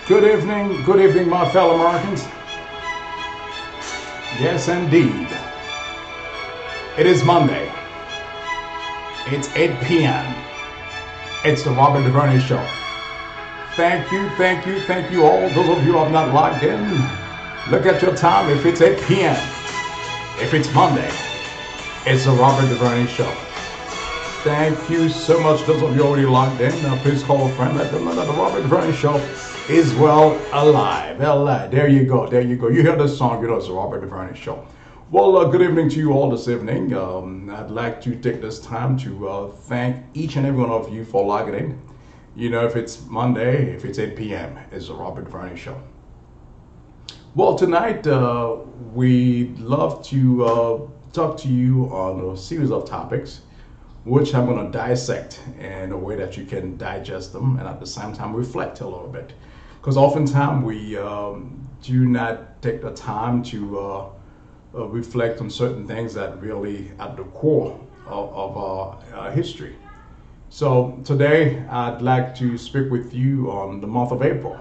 Good evening, my fellow Americans. Yes, indeed. It is Monday. It's 8 p.m. It's the Robert DuVernay Show. Thank you all. Those of you who have not logged in, look at your time. If it's 8 p.m., if it's Monday, it's the Robert DuVernay Show. Thank you so much. Those of you already logged in, please call a friend. Let them know that the Robert DuVernay Show is well alive. There you go. There you go. You hear this song, you know it's the Robert DuVernay Show. Well, good evening to you all this evening. I'd like to take this time to thank each and every one of you for logging in. You know, if it's Monday, if it's 8 p.m., it's the Robert DuVernay Show. Well, tonight we'd love to talk to you on a series of topics which I'm going to dissect in a way that you can digest them and at the same time reflect a little bit. Because oftentimes we do not take the time to reflect on certain things that really at the core of our history. So today I'd like to speak with you on the month of April.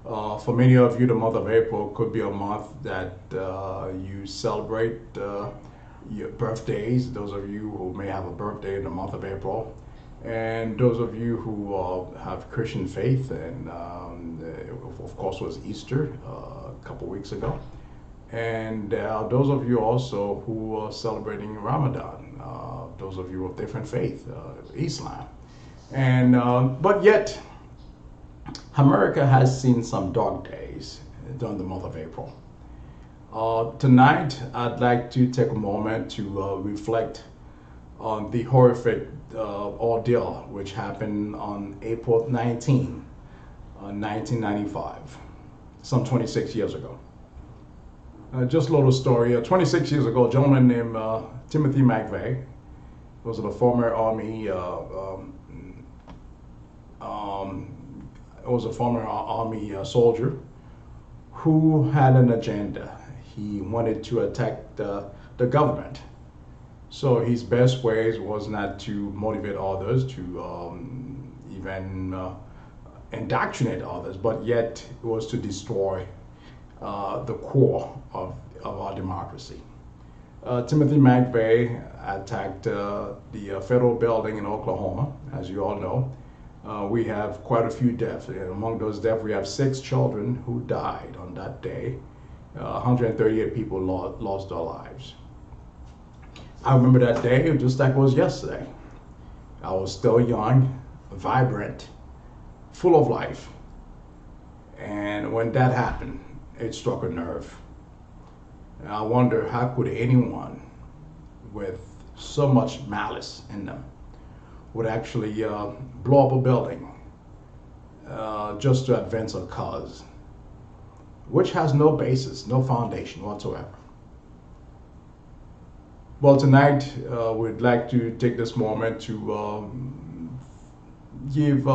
For many of you, the month of April could be a month that you celebrate your birthdays, those of you who may have a birthday in the month of April, and those of you who have Christian faith, and of course was Easter a couple weeks ago, and those of you also who are celebrating Ramadan, those of you of different faith, Islam, and but yet America has seen some dark days during the month of April. Tonight, I'd like to take a moment to reflect on the horrific ordeal which happened on April 19, 1995, some 26 years ago. Just a little story. 26 years ago, a gentleman named Timothy McVeigh was a former Army soldier who had an agenda. He wanted to attack the government. So his best ways was not to motivate others, to even indoctrinate others, but yet it was to destroy the core of our democracy. Timothy McVeigh attacked the federal building in Oklahoma, as you all know. We have quite a few deaths. And among those deaths, we have 6 children who died on that day. 138 people lost their lives. I remember that day just like it was yesterday. I was still young, vibrant, full of life. And when that happened, it struck a nerve. And I wonder, how could anyone with so much malice in them would actually blow up a building just to advance a cause, which has no basis, no foundation whatsoever. Well, tonight we'd like to take this moment to give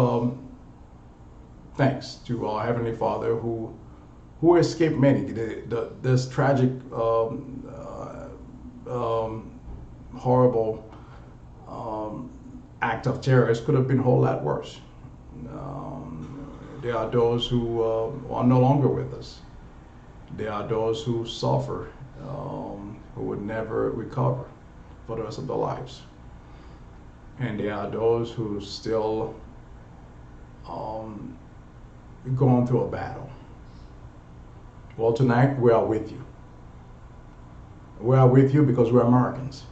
thanks to our Heavenly Father who escaped many. This tragic, horrible act of terrorists could have been a whole lot worse. There are those who are no longer with us. There are those who suffer, who would never recover for the rest of their lives. And there are those who still going through a battle. Well, tonight we are with you. We are with you because we're Americans.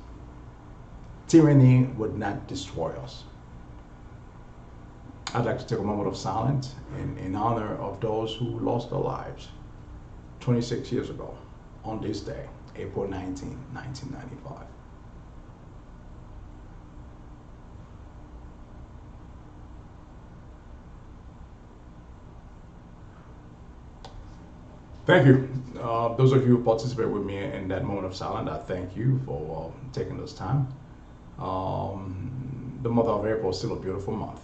Tyranny would not destroy us. I'd like to take a moment of silence in honor of those who lost their lives 26 years ago on this day, April 19, 1995. Thank you. Those of you who participate with me in that moment of silence, I thank you for taking this time. The month of April is still a beautiful month.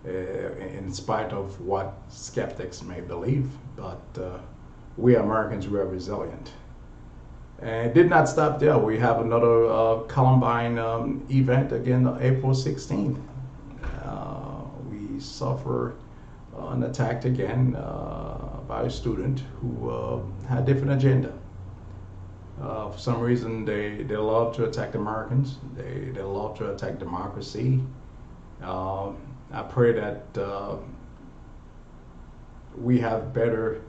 In spite of what skeptics may believe, but we Americans, we are resilient. And it did not stop there. We have another Columbine event again, April 16th. We suffer and attacked again by a student who had a different agenda. For some reason, they love to attack Americans. They love to attack democracy. I pray that we have better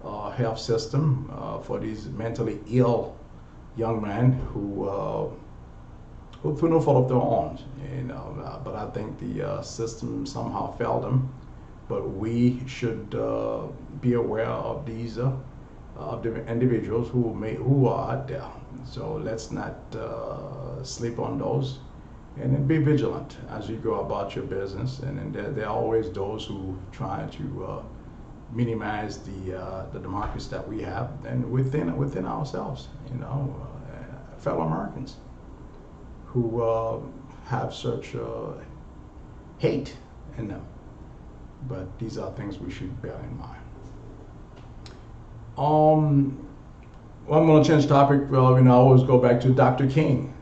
health system for these mentally ill young men who through no fault of their own, but I think the system somehow failed them. But we should be aware of these of the individuals who are out there. So let's not sleep on those, and then be vigilant as you go about your business. And then there are always those who try to minimize the democracy that we have, and within ourselves, fellow Americans who have such hate in them. But these are things we should bear in mind. Well, I'm going to change topic. Well, I always go back to Dr. King.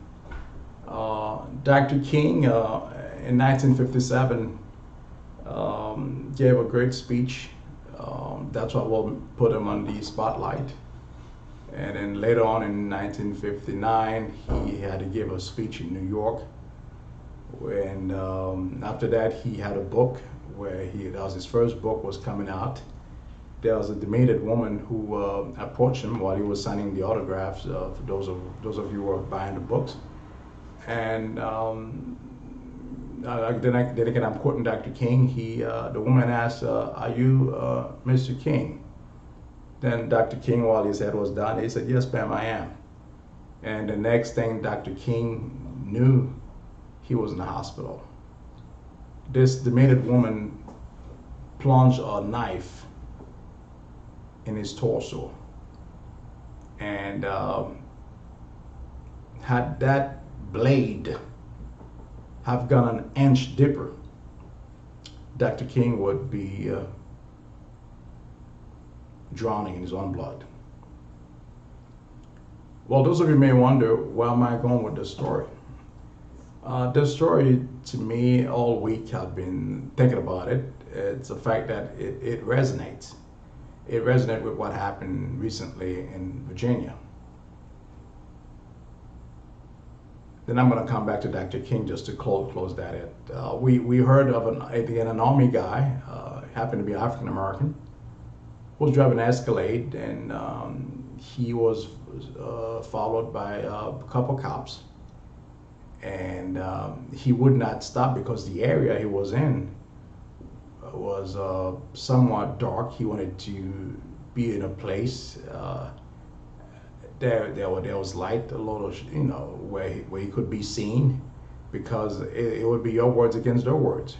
Dr. King in 1957 gave a great speech. That's why we'll put him on the spotlight. And then later on in 1959, he had to give a speech in New York. And after that, he had a book where that was his first book was coming out. There was a demented woman who approached him while he was signing the autographs for those of you who are buying the books. And then again, I'm quoting Dr. King. The woman asked, "Are you Mr. King?" Then Dr. King, while his head was down, he said, "Yes, ma'am, I am." And the next thing Dr. King knew, he was in the hospital. This demented woman plunged a knife in his torso, and had that blade have gone an inch deeper, Dr. King would be drowning in his own blood. Well, those of you may wonder, where am I going with this story? This story, to me, all week I've been thinking about it. It's the fact that it resonates. It resonates with what happened recently in Virginia. Then I'm going to come back to Dr. King just to close that. We heard of an Army guy, happened to be African American, was driving an Escalade, and he was followed by a couple cops, and he would not stop because the area he was in was somewhat dark. He wanted to be in a place there was light, a lot of where he could be seen, because it would be your words against their words.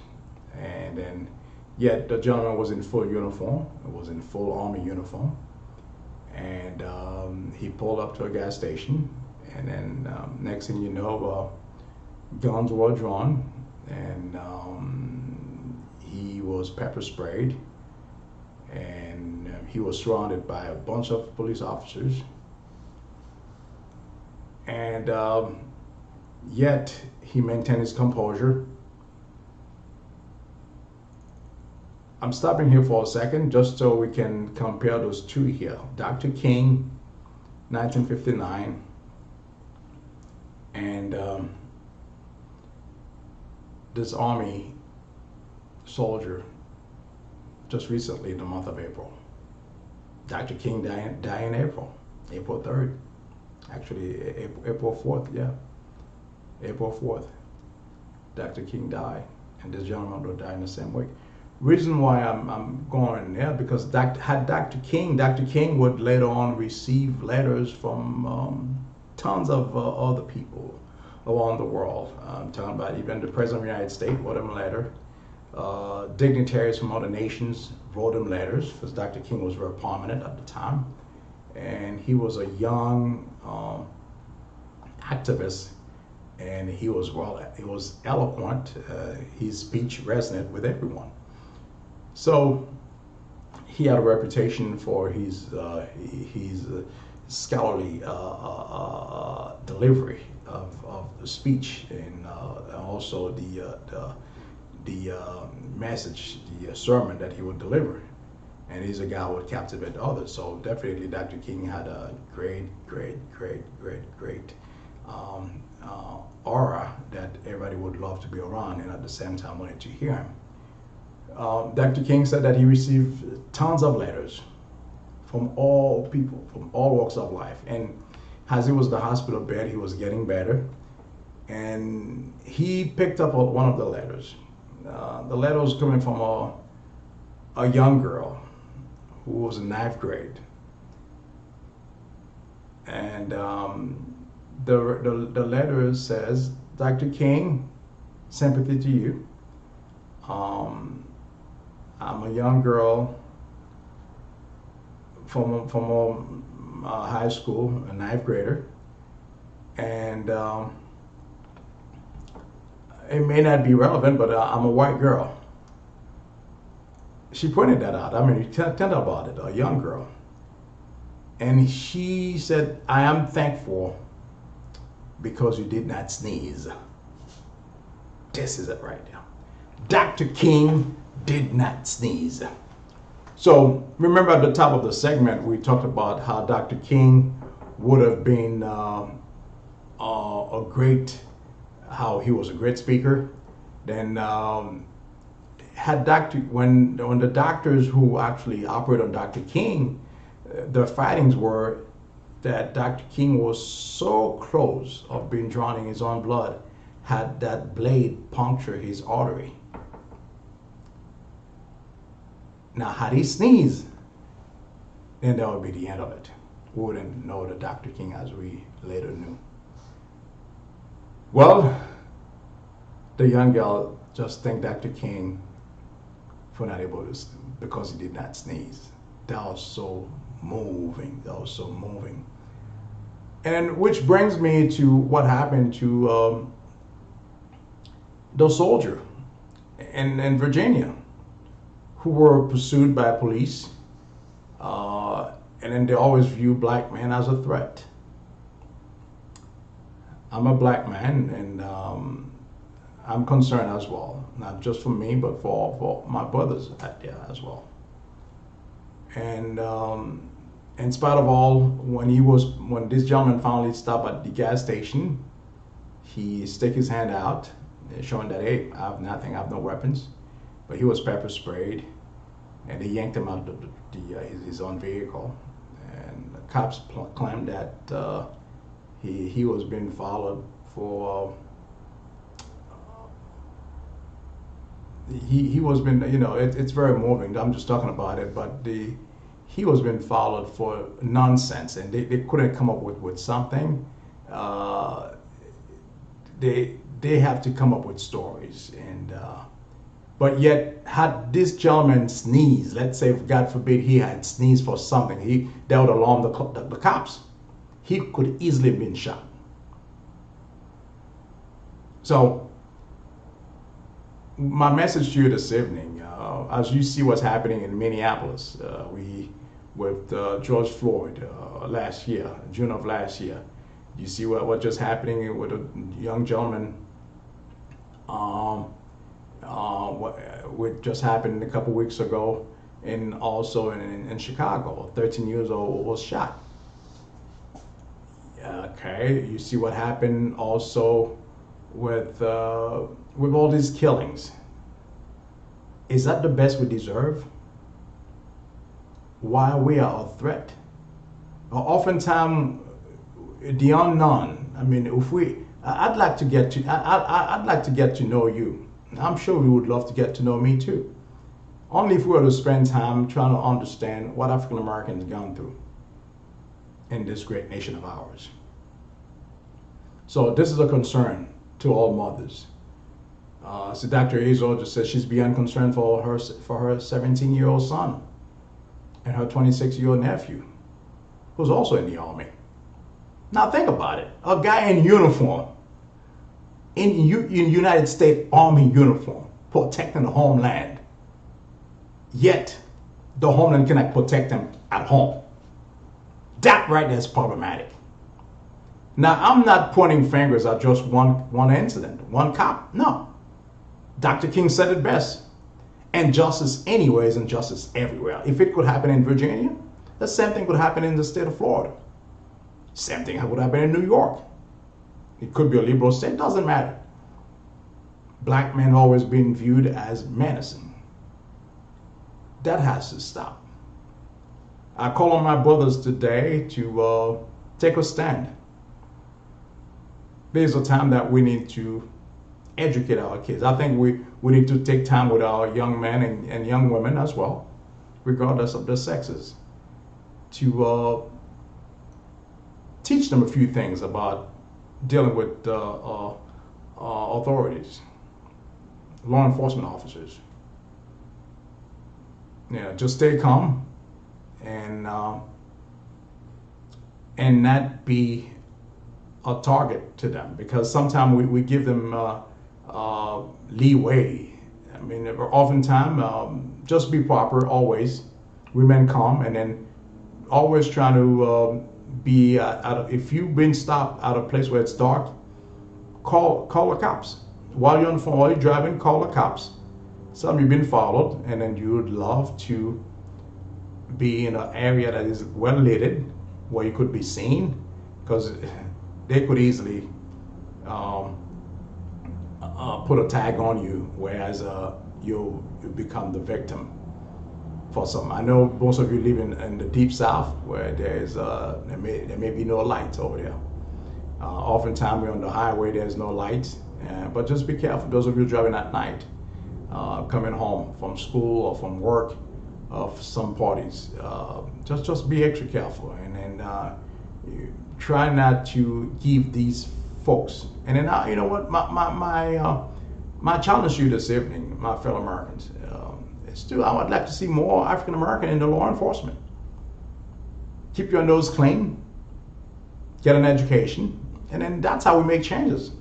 And then yet the gentleman was in full uniform. It was in full Army uniform, and he pulled up to a gas station, and then next thing you know, guns were drawn, and he was pepper sprayed, and he was surrounded by a bunch of police officers, and yet he maintained his composure. I'm stopping here for a second just so we can compare those two here. Dr. King, 1959, and this Army soldier just recently in the month of April. Dr. King died in April 3rd. Actually, April 4th, yeah. April 4th, Dr. King died, and this gentleman will die in the same week. Reason why I'm going there, because Dr. King would later on receive letters from tons of other people around the world. I'm talking about even the President of the United States wrote him a letter. Dignitaries from other nations wrote him letters, because Dr. King was very prominent at the time. And he was a young activist, and he was eloquent. His speech resonated with everyone. So he had a reputation for his scholarly delivery of the speech, and also the message, the sermon that he would deliver. And he's a guy who would captivate others. So definitely Dr. King had a great aura that everybody would love to be around, and at the same time wanted to hear him. Dr. King said that he received tons of letters from all people, from all walks of life. And as he was in the hospital bed, he was getting better. And he picked up one of the letters. The letter was coming from a young girl who was in 9th grade. And the letter says, Dr. King, sympathy to you. I'm a young girl from high school, a 9th grader. And it may not be relevant, but I'm a white girl. She pointed that out. I mean, tell about it, a young girl. And she said, I am thankful because you did not sneeze. This is it right now. Dr. King did not sneeze. So remember at the top of the segment, we talked about how Dr. King would have been how he was a great speaker. Then when the doctors who actually operate on Dr. King, the findings were that Dr. King was so close of being drawn in his own blood, had that blade puncture his artery. Now, had he sneezed, then that would be the end of it. We wouldn't know the Dr. King as we later knew. Well, the young girl just thanked Dr. King for not able to, because he did not sneeze. That was so moving. That was so moving. And which brings me to what happened to the soldier in Virginia, who were pursued by police, and then they always view black men as a threat. I'm a black man, and I'm concerned as well, not just for me, but for my brothers out there as well. And in spite of all, when this gentleman finally stopped at the gas station, he stuck his hand out, showing that, hey, I have nothing, I have no weapons. But he was pepper sprayed, and they yanked him out of his own vehicle. And the cops claimed that he was being followed for. He was been, it's very moving. I'm just talking about it, but he was being followed for nonsense, and they couldn't come up with something. They have to come up with stories, and but yet, had this gentleman sneezed, let's say, God forbid, he had sneezed for something, that would alarm the cops. He could easily have been shot. So, my message to you this evening, as you see what's happening in Minneapolis, with George Floyd last year, June of last year, you see what just happening with a young gentleman. What just happened a couple weeks ago, and also in Chicago, 13 years old was shot. Okay, you see what happened also with all these killings. Is that the best we deserve? Why we are a threat? Oftentimes, the unknown. I mean, I'd like to get to know you. I'm sure you would love to get to know me too. Only if we were to spend time trying to understand what African Americans have gone through in this great nation of ours. So this is a concern to all mothers. So Dr. Azor just says she's beyond concern for her 17-year-old son and her 26-year-old nephew, who's also in the Army. Now think about it. A guy in uniform, in United States Army uniform, protecting the homeland. Yet, the homeland cannot protect him at home. That right there is problematic. Now, I'm not pointing fingers at just one incident, one cop. No. Dr. King said it best. Injustice anywhere is injustice everywhere. If it could happen in Virginia, the same thing could happen in the state of Florida. Same thing would happen in New York. It could be a liberal state, doesn't matter. Black men always been viewed as menacing. That has to stop. I call on my brothers today to take a stand. There's a time that we need to educate our kids. I think we need to take time with our young men and young women as well, regardless of their sexes, to teach them a few things about dealing with authorities, law enforcement officers. Yeah, just stay calm and not be a target to them, because sometimes we give them leeway. I mean, oftentimes, just be proper always, remain calm, and then always trying to be if you've been stopped at a place where it's dark, call the cops. While you're on the phone, while you're driving, call the cops. Some you've been followed, and then you would love to be in an area that is well lit, where you could be seen, because they could easily put a tag on you, whereas you become the victim for something. I know most of you live in the deep south, where there may be no lights over there. Oftentimes we're on the highway, there's no lights, but just be careful. Those of you driving at night, coming home from school or from work, of some parties, just be extra careful, and try not to give these folks. And then you know what, my challenge to you this evening, my fellow Americans, is I would like to see more African American in the law enforcement. Keep your nose clean, get an education, and then that's how we make changes.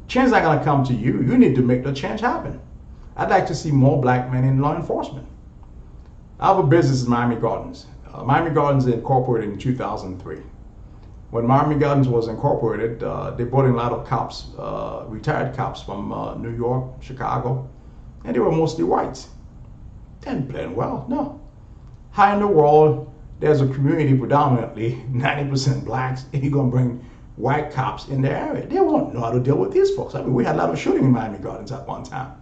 Change is not going to come to you. You need to make the change happen. I'd like to see more black men in law enforcement. I have a business in Miami Gardens. Miami Gardens incorporated in 2003. When Miami Gardens was incorporated, they brought in a lot of cops, retired cops from New York, Chicago, and they were mostly whites. They didn't play well, no. How in the world, there's a community predominantly 90% blacks, and you're gonna bring white cops in the area? They won't know how to deal with these folks. I mean, we had a lot of shooting in Miami Gardens at one time.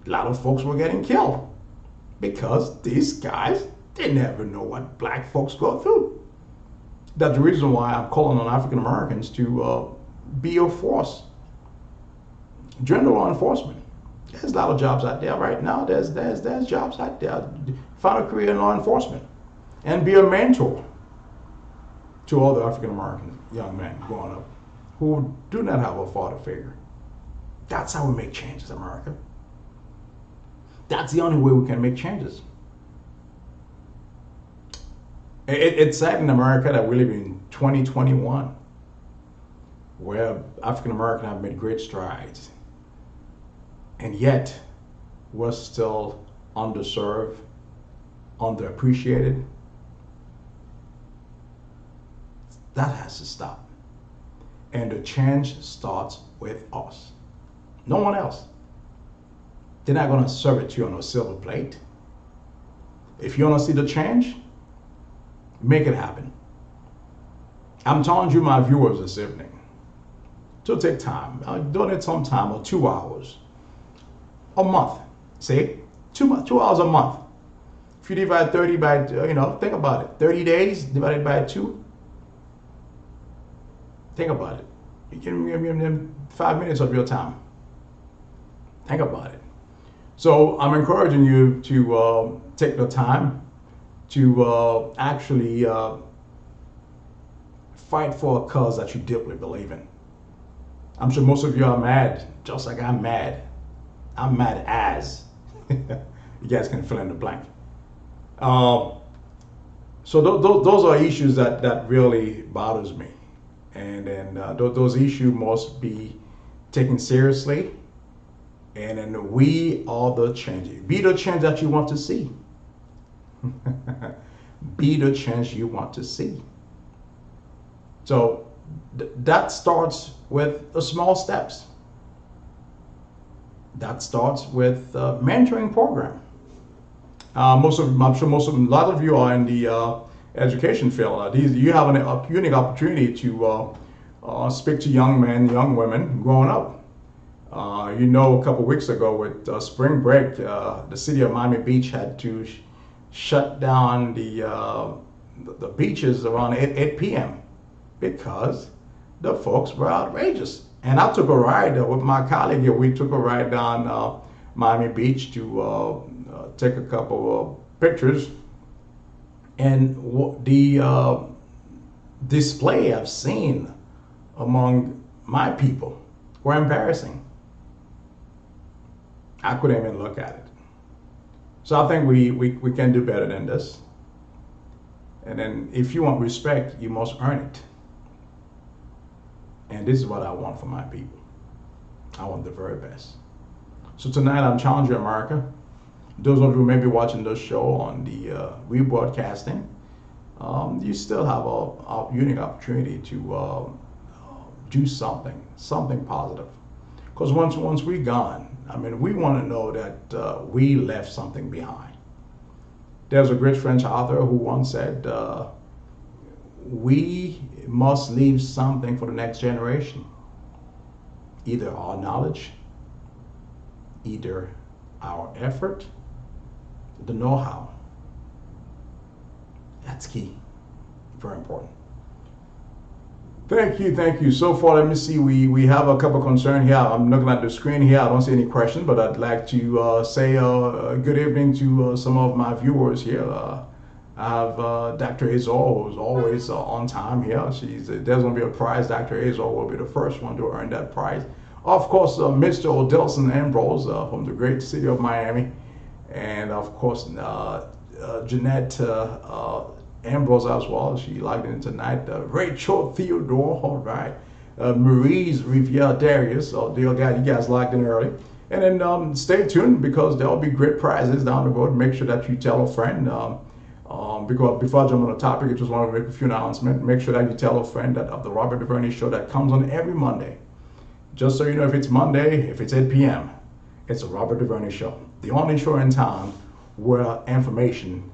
A lot of folks were getting killed because these guys, they never know what black folks go through. That's the reason why I'm calling on African Americans to be a force. Join the law enforcement. There's a lot of jobs out there right now. There's jobs out there. Find a career in law enforcement and be a mentor to other African American young men growing up who do not have a father figure. That's how we make changes, America. That's the only way we can make changes. It's sad in America that we live in 2021, where African Americans have made great strides, and yet we're still underserved, underappreciated. That has to stop. And the change starts with us. No one else. They're not going to serve it to you on a silver plate. If you want to see the change, make it happen. I'm telling you, my viewers this evening, to take time. Donate some time, or 2 hours a month. See, 2 hours a month. If you divide 30 by, think about it. 30 days divided by 2. Think about it. You can give them 5 minutes of your time. Think about it. So I'm encouraging you to take the time to actually fight for a cause that you deeply believe in. I'm sure most of you are mad, just like I'm mad. I'm mad as. You guys can fill in the blank. So those are issues that really bothers me. And then those issues must be taken seriously. And then we are the change. Be the change that you want to see. Be the change you want to see. So that starts with the small steps. That starts with mentoring program. I'm sure a lot of you are in the education field. You have a unique opportunity to speak to young men, young women growing up. A couple weeks ago with spring break, the city of Miami Beach had to shut down the beaches around 8 p.m. because the folks were outrageous. And I took a ride with my colleague here. We took a ride down Miami Beach to take a couple of pictures. And the display I've seen among my people were embarrassing. I couldn't even look at it. So I think we can do better than this. And then if you want respect, you must earn it. And this is what I want for my people. I want the very best. So tonight I'm challenging America. Those of you who may be watching this show on the rebroadcasting, you still have a unique opportunity to do something positive. Because once we're gone, I mean, we want to know that we left something behind. There's a great French author who once said, we must leave something for the next generation. Either our knowledge, either our effort, the know-how. That's key. Very important. Thank you. So far, let me see. We have a couple of concerns here. I'm looking at the screen here. I don't see any questions, but I'd like to say good evening to some of my viewers here. I have Dr. Azor, who's always on time here. There's going to be a prize. Dr. Azor will be the first one to earn that prize. Of course, Mr. Odilson Ambrose from the great city of Miami. And of course, Jeanette Ambrose as well. She logged in tonight. Rachel Theodore, all right. Marie's Riviere Darius. You guys logged in early. And then stay tuned because there'll be great prizes down the road. Make sure that you tell a friend. Because before I jump on the topic, I just want to make a few announcements. Make sure that you tell a friend that of the Robert DuVernay Show that comes on every Monday. Just so you know, if it's Monday, if it's 8 p.m., it's a Robert DuVernay Show. The only show in town where information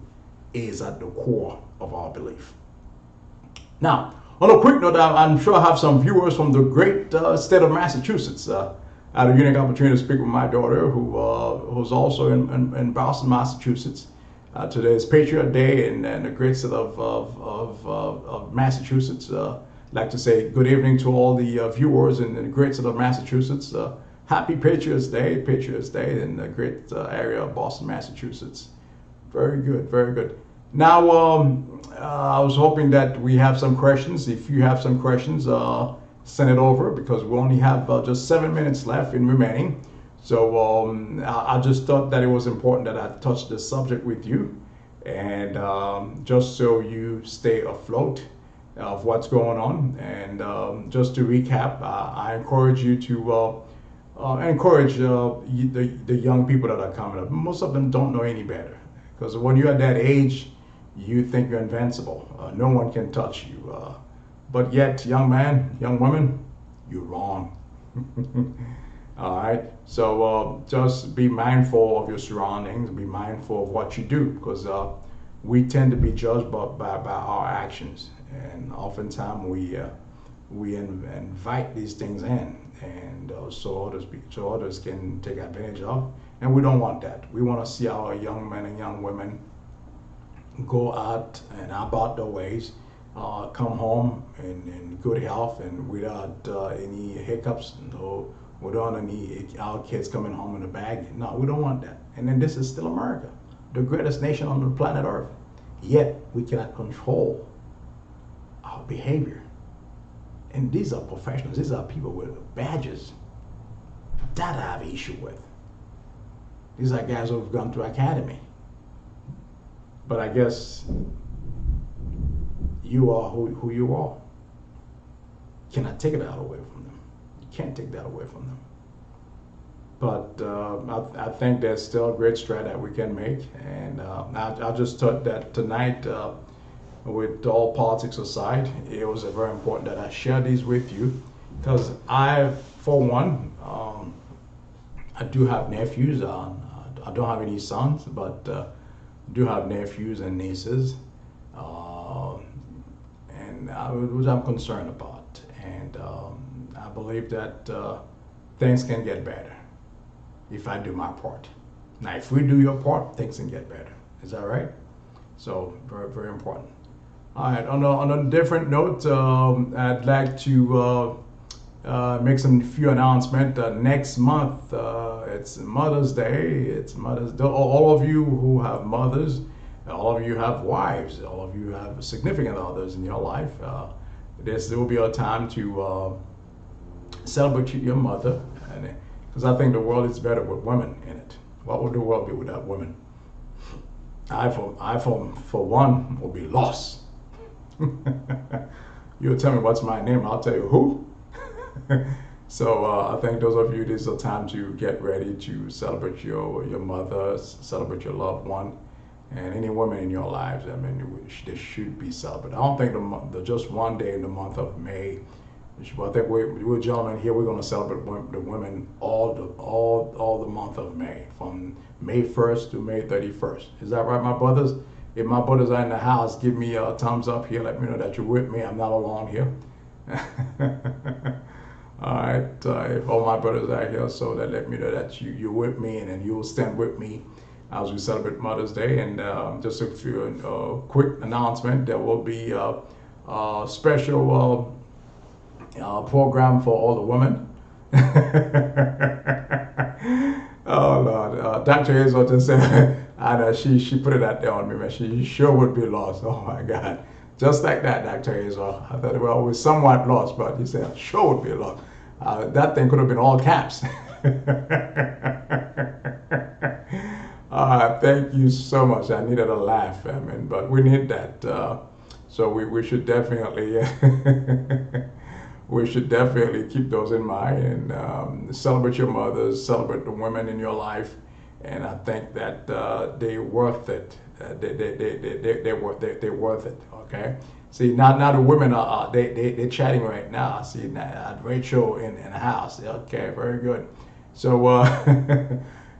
is at the core of our belief. Now, on a quick note, I'm sure I have some viewers from the great state of Massachusetts. I had a unique opportunity to speak with my daughter, who's also in Boston, Massachusetts. Today is Patriot Day in the great state of Massachusetts. I'd like to say good evening to all the viewers in the great state of Massachusetts. Happy Patriots Day in the great area of Boston, Massachusetts. Very good. Now, I was hoping that we have some questions. If you have some questions, send it over because we only have just 7 minutes left in remaining. So I just thought that it was important that I touch this subject with you, and just so you stay afloat of what's going on. And just to recap, I encourage you to encourage the young people that are coming up. Most of them don't know any better, because when you're at that age, you think you're invincible. No one can touch you. But yet, young man, young woman, you're wrong. All right. So just be mindful of your surroundings. Be mindful of what you do, because we tend to be judged by our actions, and oftentimes we invite these things in, and so others can take advantage of, and we don't want that. We want to see our young men and young women go out and about their ways, come home in good health and without any hiccups, without any our kids coming home in a bag. No, we don't want that. And then this is still America, the greatest nation on the planet Earth. Yet we cannot control our behavior. And these are professionals. These are people with badges. That I have an issue with. These are guys who have gone to academy. But I guess you are who you are. Cannot take that away from them. You can't take that away from them. But I think there's still a great stride that we can make. And I just thought that tonight, with all politics aside, it was very important that I share these with you, because I, for one, I do have nephews. I don't have any sons, but do have nephews and nieces, uh, and which I'm concerned about. And I believe that things can get better if I do my part. Now, if we do your part, things can get better. Is that right? So very, very important. All right. On a different note, I'd like to make some few announcements. Next month, it's Mother's Day. It's Mother's Day. All of you who have mothers, all of you have wives, all of you have significant others in your life. There will be a time to celebrate your mother, and because I think the world is better with women in it. What would the world be without women? For one, will be lost. You'll tell me what's my name, I'll tell you who. So I think those of you, this is a time to get ready to celebrate your mother, celebrate your loved one, and any women in your lives. I mean, they should be celebrated. I don't think the just one day in the month of May. I think we're gentlemen here. We're going to celebrate the women all the month of May, from May 1st to May 31st. Is that right, my brothers? If my brothers are in the house, give me a thumbs up here. Let me know that you're with me. I'm not alone here. All right, if all my brothers are here, so that let me know that you're with me, and then you'll stand with me as we celebrate Mother's Day. And just a few quick announcement: there will be a special program for all the women. Oh Lord, Dr. Hazel just said, and she put it out there on me, man. She sure would be lost. Oh my God. Just like that, Dr. Hazel. I thought, well, we're somewhat lost, but he said, sure would be lost. That thing could have been all caps. Thank you so much. I needed a laugh, I mean, but we need that. So we should definitely we should definitely keep those in mind, and celebrate your mothers, celebrate the women in your life, and I think that they're worth it. They're worth it. Okay. See, now the women are they're chatting right now. See, now Rachel in the house. Okay, very good. So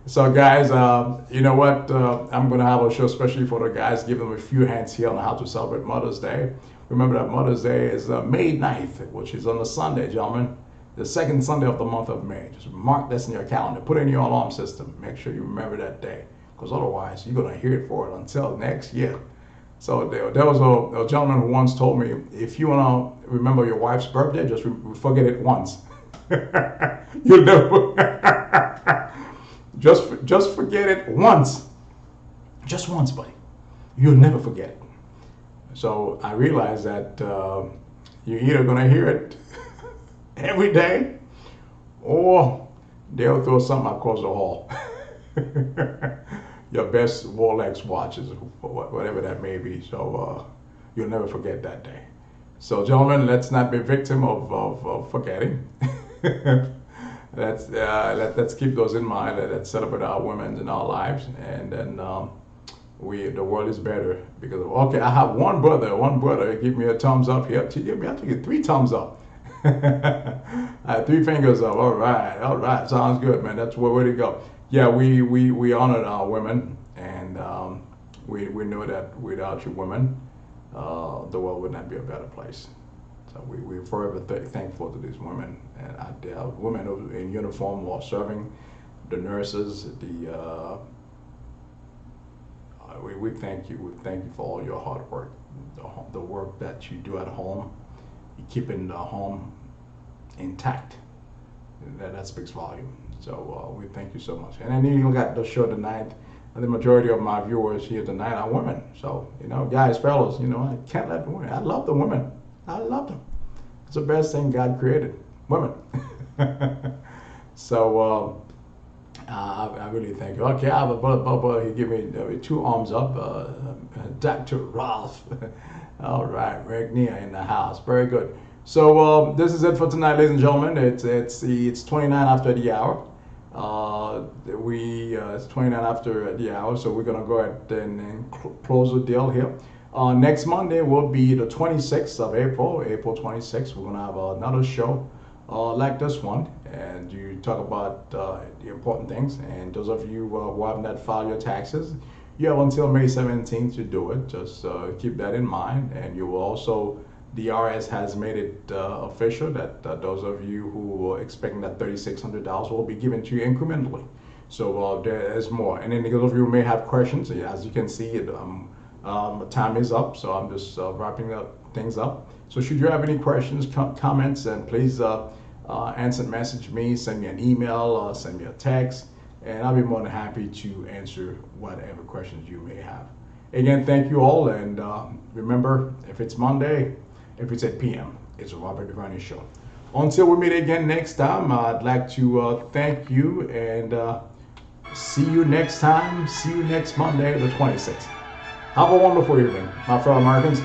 so guys, you know what? I'm gonna have a show especially for the guys, give them a few hands here on how to celebrate Mother's Day. Remember that Mother's Day is May 9th, which is on a Sunday, gentlemen. The second Sunday of the month of May. Just mark this in your calendar. Put it in your alarm system. Make sure you remember that day, because otherwise you're gonna hear it for it until next year. So there was a gentleman who once told me, if you wanna remember your wife's birthday, just forget it once. You never. just forget it once. Just once, buddy. You'll never forget it. So I realized that you're either gonna hear it every day, or they'll throw something across the hall. Your best Rolex watches, whatever that may be. So you'll never forget that day. So gentlemen, let's not be victim of forgetting. Let's keep those in mind. Let's celebrate our women in our lives, and then the world is better because of, okay, I have one brother give me a thumbs up here. You have to get 3 thumbs up. 3 fingers up. All right, sounds good, man. That's where to go. Yeah, we honored our women, and we know that without you women, the world would not be a better place. So we're forever thankful to these women, and women in uniform who are serving, the nurses, we thank you. We thank you for all your hard work, the work that you do at home, you keeping the home intact. That speaks volume. So we thank you so much. And then you got the show tonight. And the majority of my viewers here tonight are women. So, guys, fellas, I can't let the women. I love the women. I love them. It's the best thing God created, women. So I really thank you. Okay, I have a brother. He gave me 2 arms up. Dr. Ralph. All right, Regnia in the house. Very good. So this is it for tonight, ladies and gentlemen. It's 29 after the hour. It's 29 after the hour, so we're gonna go ahead and close the deal here. Next Monday will be the 26th of April, April 26th. We're gonna have another show like this one, and you talk about the important things. And those of you who have not filed your taxes, you have until May 17th to do it. Just keep that in mind. And you will also, the IRS has made it official that those of you who are expecting that $3,600 will be given to you incrementally. So there is more. And then those of you who may have questions, as you can see, time is up. So I'm just wrapping up things up. So should you have any questions, comments, and please message me, send me an email, send me a text, and I'll be more than happy to answer whatever questions you may have. Again, thank you all, and remember, if it's Monday, if it's 8 p.m., it's a Robert Duvernay Show. Until we meet again next time, I'd like to thank you and see you next time. See you next Monday, the 26th. Have a wonderful evening, my fellow Americans.